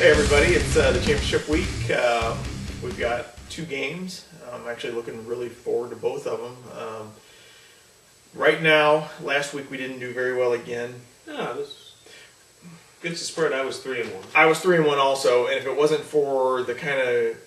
Hey everybody, it's the championship week. We've got two games. I'm actually looking really forward to both of them. Right now, last week we didn't do very well again. No, it was against the spread. I was 3-1. I was 3-1 also, and if it wasn't for the kind of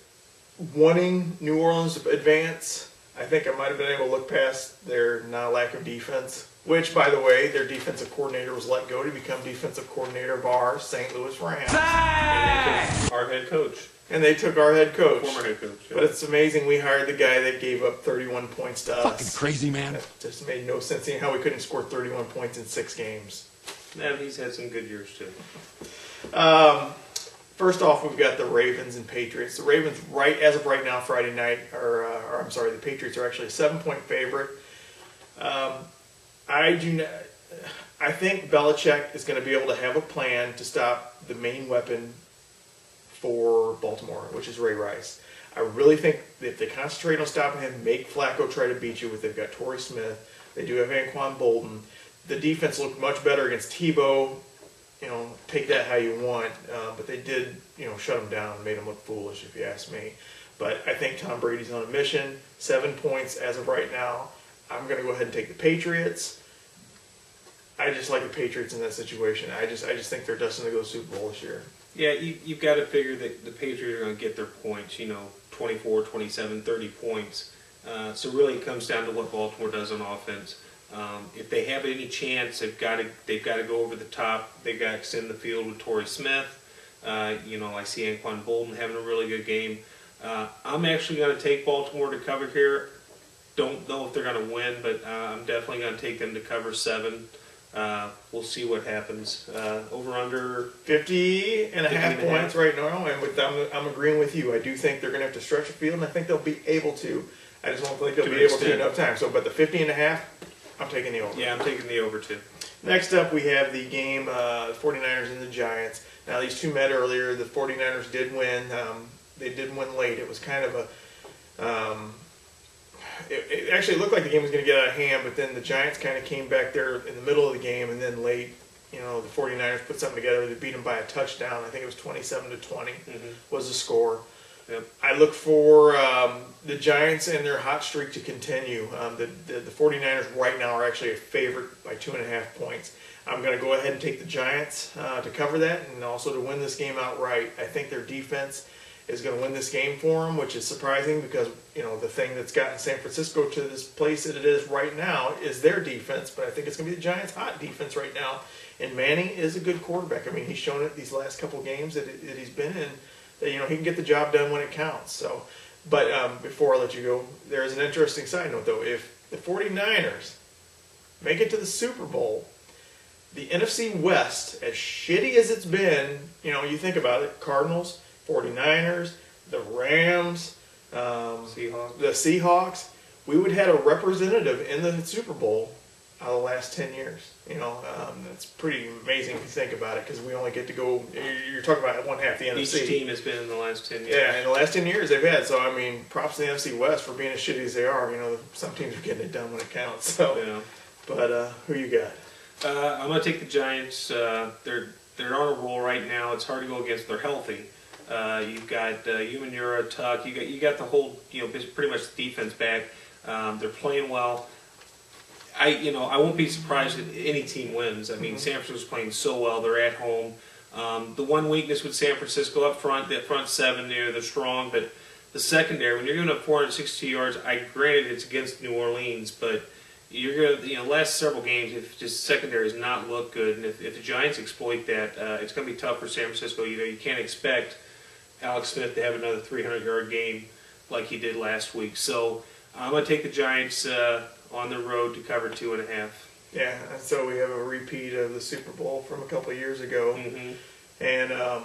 wanting New Orleans to advance, I think I might have been able to look past their lack of defense. Which, by the way, their defensive coordinator was let go to become defensive coordinator of our St. Louis Rams. And our head coach. And they took our head coach. Former head coach. Yeah. But it's amazing we hired the guy that gave up 31 points to us. Fucking crazy, man. That just made no sense seeing how we couldn't score 31 points in 6 games. Yeah, he's had some good years too. First off, we've got the Ravens and Patriots. The Ravens, as of right now, Friday night, the Patriots are actually a 7-point favorite. I think Belichick is going to be able to have a plan to stop the main weapon for Baltimore, which is Ray Rice. I really think that if they concentrate on stopping him, make Flacco try to beat you with, they've got Torrey Smith, they do have Anquan Bolden. The defense looked much better against Tebow. Take that how you want, but they did, shut him down and made him look foolish, if you ask me. But I think Tom Brady's on a mission. 7 points as of right now. I'm going to go ahead and take the Patriots. I just like the Patriots in that situation. I just think they're destined to go to the Super Bowl this year. Yeah, you've got to figure that the Patriots are going to get their points, 24, 27, 30 points. So really it comes down to what Baltimore does on offense. If they have any chance, they've got to go over the top. They've got to extend the field with Torrey Smith. I see Anquan Bolden having a really good game. I'm actually going to take Baltimore to cover here. Don't know if they're going to win, but I'm definitely going to take them to cover 7. We'll see what happens. Over under 50 and a half points right now, and I'm agreeing with you. I do think they're going to have to stretch the field, and I think they'll be able to. I just don't think they'll be able to enough time. So, but the 50 and a half, I'm taking the over. Yeah, I'm taking the over too. Next up, we have the game, the 49ers and the Giants. Now, these two met earlier. The 49ers did win. They did win late. It was kind of a... It actually looked like the game was going to get out of hand, but then the Giants kind of came back there in the middle of the game, and then late, the 49ers put something together. They beat them by a touchdown. I think it was 27-20 was the score. Yep. I look for the Giants and their hot streak to continue. The 49ers right now are actually a favorite by 2.5 points. I'm going to go ahead and take the Giants to cover that and also to win this game outright. I think their defense is going to win this game for them, which is surprising because, the thing that's gotten San Francisco to this place that it is right now is their defense, but I think it's going to be the Giants' hot defense right now. And Manning is a good quarterback. I mean, he's shown it these last couple of games that he's been in, that, he can get the job done when it counts. So, but before I let you go, there's an interesting side note, though. If the 49ers make it to the Super Bowl, the NFC West, as shitty as it's been, you think about it, Cardinals, 49ers, the Rams, the Seahawks, we would have had a representative in the Super Bowl out of the last 10 years. That's pretty amazing if you think about it because we only get to go, you're talking about one half the NFC. Each team has been in the last 10 years. Yeah, in the last 10 years they've had. So, props to the NFC West for being as shitty as they are. Some teams are getting it done when it counts. So, yeah. But who you got? I'm going to take the Giants. They're on a roll right now. It's hard to go against. They're healthy. You've got Umanura, Tuck. You got the whole pretty much defense back. They're playing well. I won't be surprised if any team wins. San Francisco's playing so well. They're at home. The one weakness with San Francisco up front, that front 7 there, they're strong, but the secondary, when you're giving up 462 yards, granted it's against New Orleans, but you're gonna last several games if just secondary does not look good, and if the Giants exploit that, it's gonna be tough for San Francisco. You can't expect Alex Smith to have another 300-yard game like he did last week. So I'm going to take the Giants on the road to cover 2.5. Yeah, so we have a repeat of the Super Bowl from a couple of years ago. And I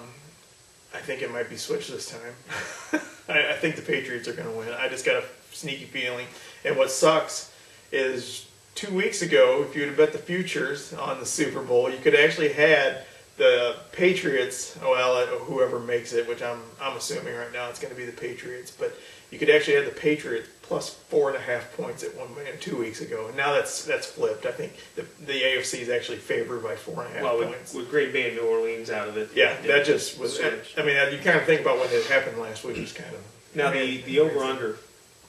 think it might be switched this time. I think the Patriots are going to win. I just got a sneaky feeling. And what sucks is 2 weeks ago, if you would have bet the futures on the Super Bowl, you could have actually had the Patriots, well, whoever makes it, which I'm assuming right now it's going to be the Patriots, but you could actually have the Patriots plus 4.5 points at 2 weeks ago, and now that's flipped. I think the AFC is actually favored by 4.5 points. With Green Bay and New Orleans out of it. Yeah, that just was. I mean, you kind of think about what had happened last week. Was kind of now the over under.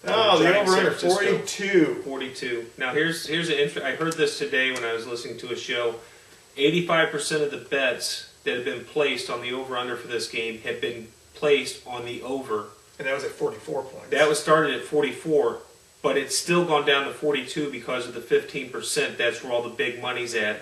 Oh, the over under 42. 42. Now here's an I heard this today when I was listening to a show. 85% of the bets that have been placed on the over under for this game have been placed on the over. And that was at 44 points. That was started at 44, but it's still gone down to 42 because of the 15%. That's where all the big money's at,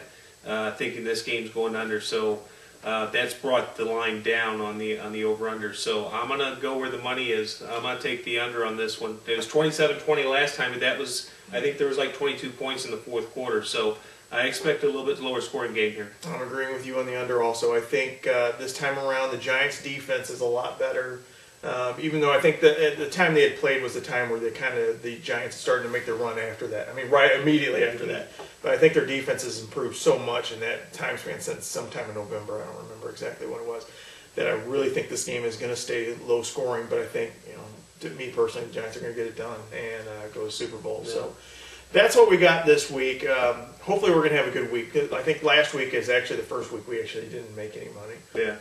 thinking this game's going under. So that's brought the line down on the over under. So I'm gonna go where the money is. I'm gonna take the under on this one. It was 27-20 last time, but that was, I think there was like 22 points in the fourth quarter. So I expect a little bit lower scoring game here. I'm agreeing with you on the under also. I think this time around the Giants' defense is a lot better. Even though I think that at the time they had played was the time where the Giants started to make their run after that. I mean, right immediately after that. But I think their defense has improved so much in that time span since sometime in November. I don't remember exactly what it was. That I really think this game is going to stay low scoring. But I think, to me personally, the Giants are going to get it done and go to Super Bowl. Yeah. So that's what we got this week. Hopefully we're going to have a good week. I think last week is actually the first week we actually didn't make any money. Yeah.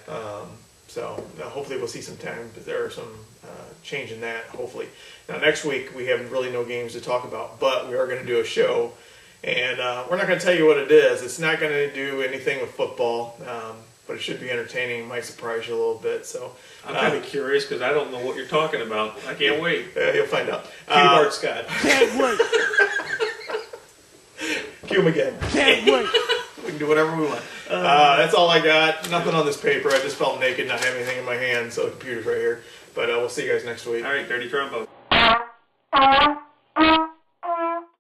So hopefully we'll see some time, but there are some change in that, hopefully. Now next week we have really no games to talk about, but we are going to do a show, and we're not going to tell you what it is. It's not going to do anything with football, but it should be entertaining. It might surprise you a little bit. So I'm kind of curious because I don't know what you're talking about. I can't wait. You'll find out. Cue Bart Scott. Can't wait. Cue him again. Can't wait. We can do whatever we want. That's all I got. Nothing on this paper. I just felt naked, not having anything in my hand, so the computer's right here. But we'll see you guys next week. All right, Dirty Trumbo.